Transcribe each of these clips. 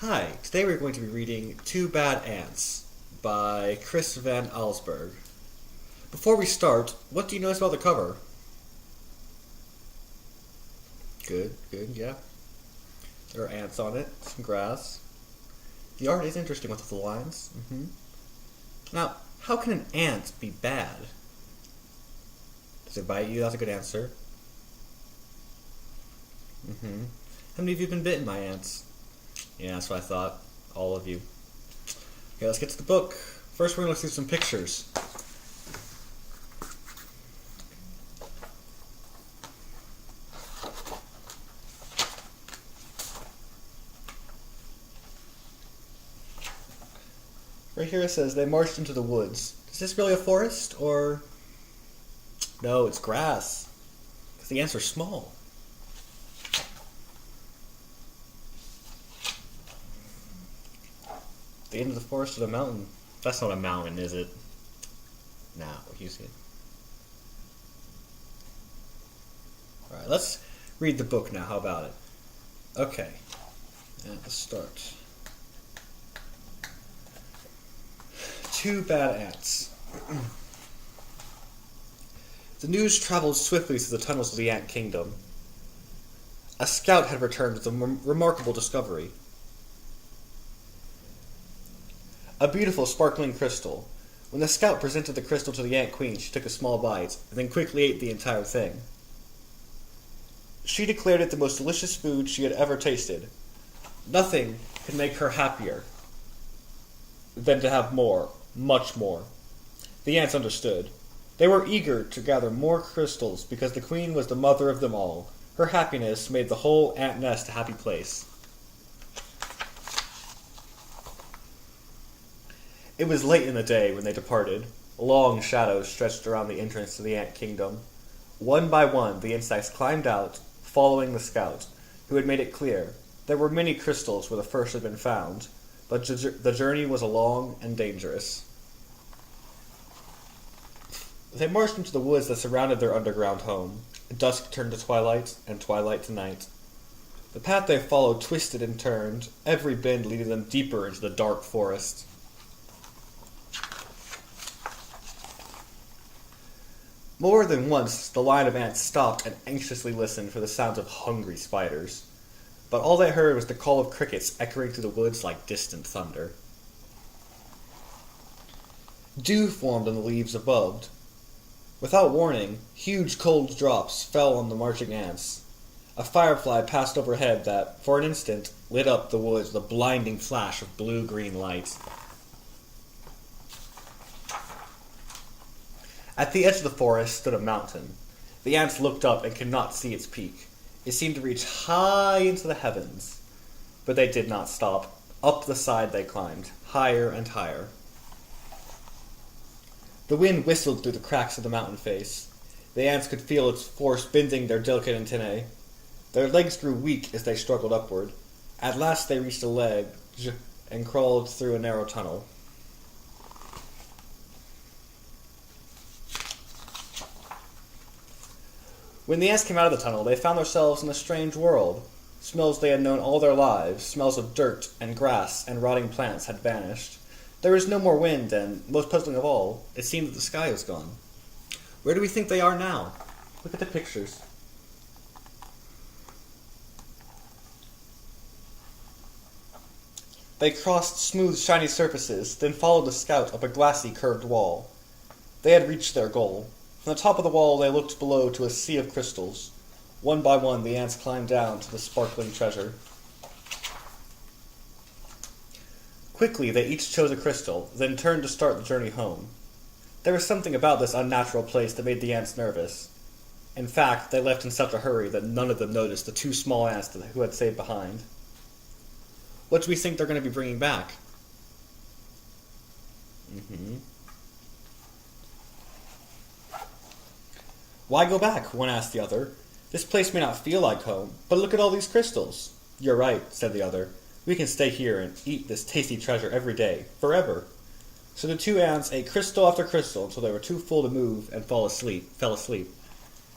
Hi, today we're going to be reading Two Bad Ants by Chris Van Allsburg. Before we start, what do you notice about the cover? Good, yeah. There are ants on it, some grass. The art is interesting with the lines. Now, how can an ant be bad? Does it bite you? That's a good answer. How many of you have been bitten by ants? Yeah, that's what I thought. All of you. Okay, let's get to the book. First, we're going to look through some pictures. Right here it says, they marched into the woods. Is this really a forest, or... No, it's grass. Because the ants are small. The end of the forest of the mountain. That's not a mountain, is it? Nah, you see it. Alright, let's read the book now. How about it? Okay. At the start. Two Bad Ants. The news traveled swiftly through the tunnels of the Ant Kingdom. A scout had returned with a remarkable discovery. A beautiful sparkling crystal. When the scout presented the crystal to the Ant Queen, she took a small bite, and then quickly ate the entire thing. She declared it the most delicious food she had ever tasted. Nothing could make her happier than to have more, much more. The ants understood. They were eager to gather more crystals because the Queen was the mother of them all. Her happiness made the whole ant nest a happy place. It was late in the day when they departed. Long shadows stretched around the entrance to the Ant Kingdom. One by one, the insects climbed out, following the scout, who had made it clear. There were many crystals where the first had been found, but the journey was long and dangerous. They marched into the woods that surrounded their underground home. Dusk turned to twilight, and twilight to night. The path they followed twisted and turned, every bend leading them deeper into the dark forest. More than once, the line of ants stopped and anxiously listened for the sounds of hungry spiders. But all they heard was the call of crickets echoing through the woods like distant thunder. Dew formed on the leaves above. Without warning, huge cold drops fell on the marching ants. A firefly passed overhead that, for an instant, lit up the woods with a blinding flash of blue-green light. At the edge of the forest stood a mountain. The ants looked up and could not see its peak. It seemed to reach high into the heavens. But they did not stop. Up the side they climbed, higher and higher. The wind whistled through the cracks of the mountain face. The ants could feel its force bending their delicate antennae. Their legs grew weak as they struggled upward. At last they reached a ledge and crawled through a narrow tunnel. When the ants came out of the tunnel, they found themselves in a strange world. Smells they had known all their lives, smells of dirt and grass and rotting plants, had vanished. There was no more wind, and, most puzzling of all, it seemed that the sky was gone. Where do we think they are now? Look at the pictures. They crossed smooth, shiny surfaces, then followed the scout up a glassy, curved wall. They had reached their goal. From the top of the wall they looked below to a sea of crystals. One by one the ants climbed down to the sparkling treasure. Quickly they each chose a crystal, then turned to start the journey home. There was something about this unnatural place that made the ants nervous. In fact, they left in such a hurry that none of them noticed the two small ants who had stayed behind. What do we think they're going to be bringing back? Why go back? One asked the other. This place may not feel like home, but look at all these crystals. You're right, said the other. We can stay here and eat this tasty treasure every day, forever. So the two ants ate crystal after crystal until they were too full to move and fell asleep.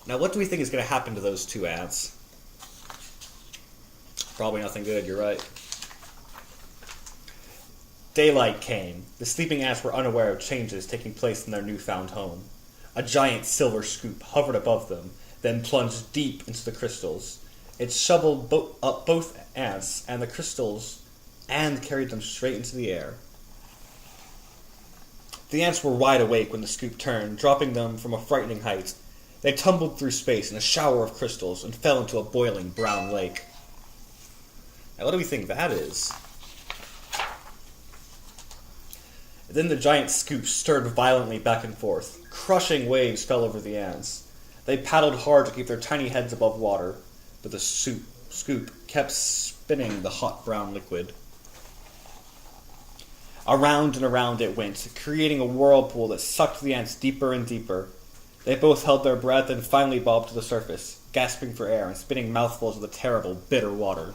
Now what do we think is going to happen to those two ants? Probably nothing good, you're right. Daylight came. The sleeping ants were unaware of changes taking place in their newfound home. A giant silver scoop hovered above them, then plunged deep into the crystals. It shoveled up both ants and the crystals and carried them straight into the air. The ants were wide awake when the scoop turned, dropping them from a frightening height. They tumbled through space in a shower of crystals and fell into a boiling brown lake. Now, what do we think that is? Then the giant scoop stirred violently back and forth. Crushing waves fell over the ants. They paddled hard to keep their tiny heads above water, but the scoop kept spinning the hot brown liquid. Around and around it went, creating a whirlpool that sucked the ants deeper and deeper. They both held their breath and finally bobbed to the surface, gasping for air and spitting mouthfuls of the terrible, bitter water.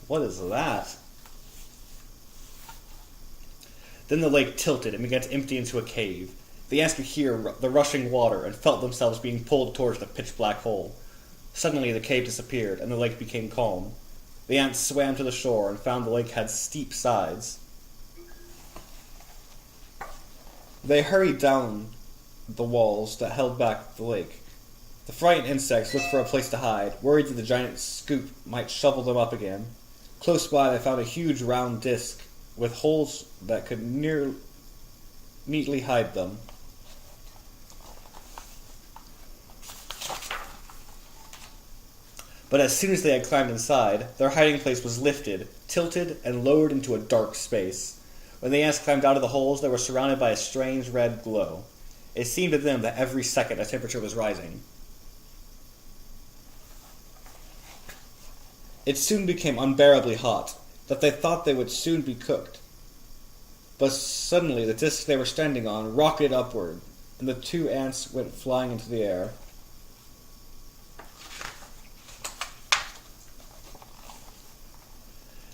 What is that? Then the lake tilted and began to empty into a cave. The ants could hear the rushing water and felt themselves being pulled towards the pitch-black hole. Suddenly the cave disappeared and the lake became calm. The ants swam to the shore and found the lake had steep sides. They hurried down the walls that held back the lake. The frightened insects looked for a place to hide, worried that the giant scoop might shovel them up again. Close by they found a huge round disc with holes that could neatly hide them. But as soon as they had climbed inside, their hiding place was lifted, tilted, and lowered into a dark space. When the ants climbed out of the holes, they were surrounded by a strange red glow. It seemed to them that every second the temperature was rising. It soon became unbearably hot, that they thought they would soon be cooked. But suddenly the disc they were standing on rocketed upward, and the two ants went flying into the air.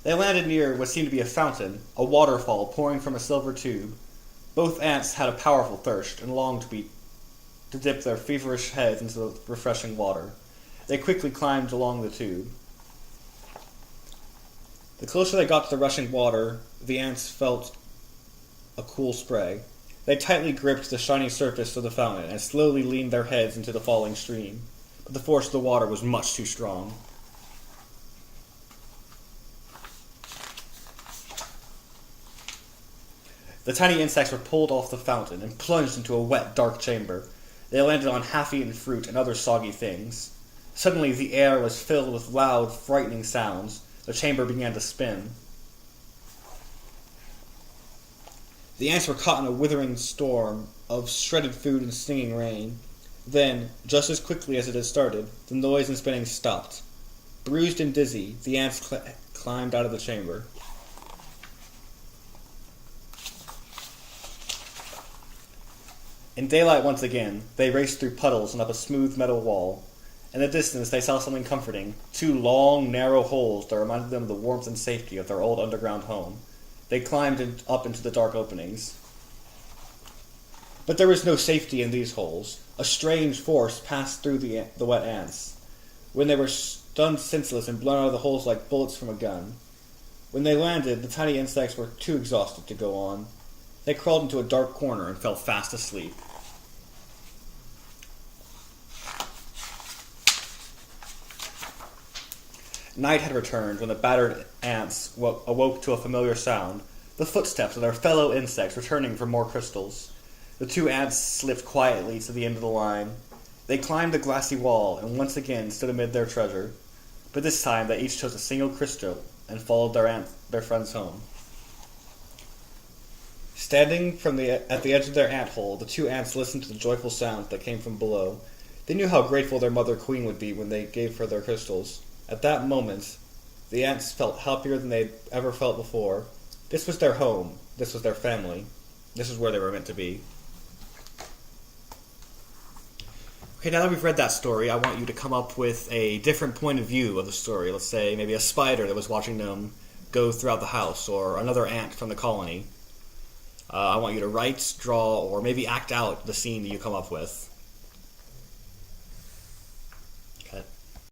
They landed near what seemed to be a fountain, a waterfall pouring from a silver tube. Both ants had a powerful thirst and longed to dip their feverish heads into the refreshing water. They quickly climbed along the tube. The closer they got to the rushing water, the ants felt a cool spray. They tightly gripped the shiny surface of the fountain and slowly leaned their heads into the falling stream. But the force of the water was much too strong. The tiny insects were pulled off the fountain and plunged into a wet, dark chamber. They landed on half-eaten fruit and other soggy things. Suddenly the air was filled with loud, frightening sounds. The chamber began to spin. The ants were caught in a withering storm of shredded food and stinging rain. Then, just as quickly as it had started, the noise and spinning stopped. Bruised and dizzy, the ants climbed out of the chamber. In daylight once again, they raced through puddles and up a smooth metal wall. In the distance, they saw something comforting, two long, narrow holes that reminded them of the warmth and safety of their old underground home. They climbed up into the dark openings. But there was no safety in these holes. A strange force passed through the wet ants. When they were stunned senseless and blown out of the holes like bullets from a gun. When they landed, the tiny insects were too exhausted to go on. They crawled into a dark corner and fell fast asleep. Night had returned when the battered ants awoke to a familiar sound, the footsteps of their fellow insects returning for more crystals. The two ants slipped quietly to the end of the line. They climbed the glassy wall and once again stood amid their treasure, but this time they each chose a single crystal and followed their friends home. Standing at the edge of their ant hole, the two ants listened to the joyful sounds that came from below. They knew how grateful their mother queen would be when they gave her their crystals. At that moment, the ants felt happier than they'd ever felt before. This was their home. This was their family. This is where they were meant to be. Okay, now that we've read that story, I want you to come up with a different point of view of the story. Let's say maybe a spider that was watching them go throughout the house, or another ant from the colony. I want you to write, draw, or maybe act out the scene that you come up with.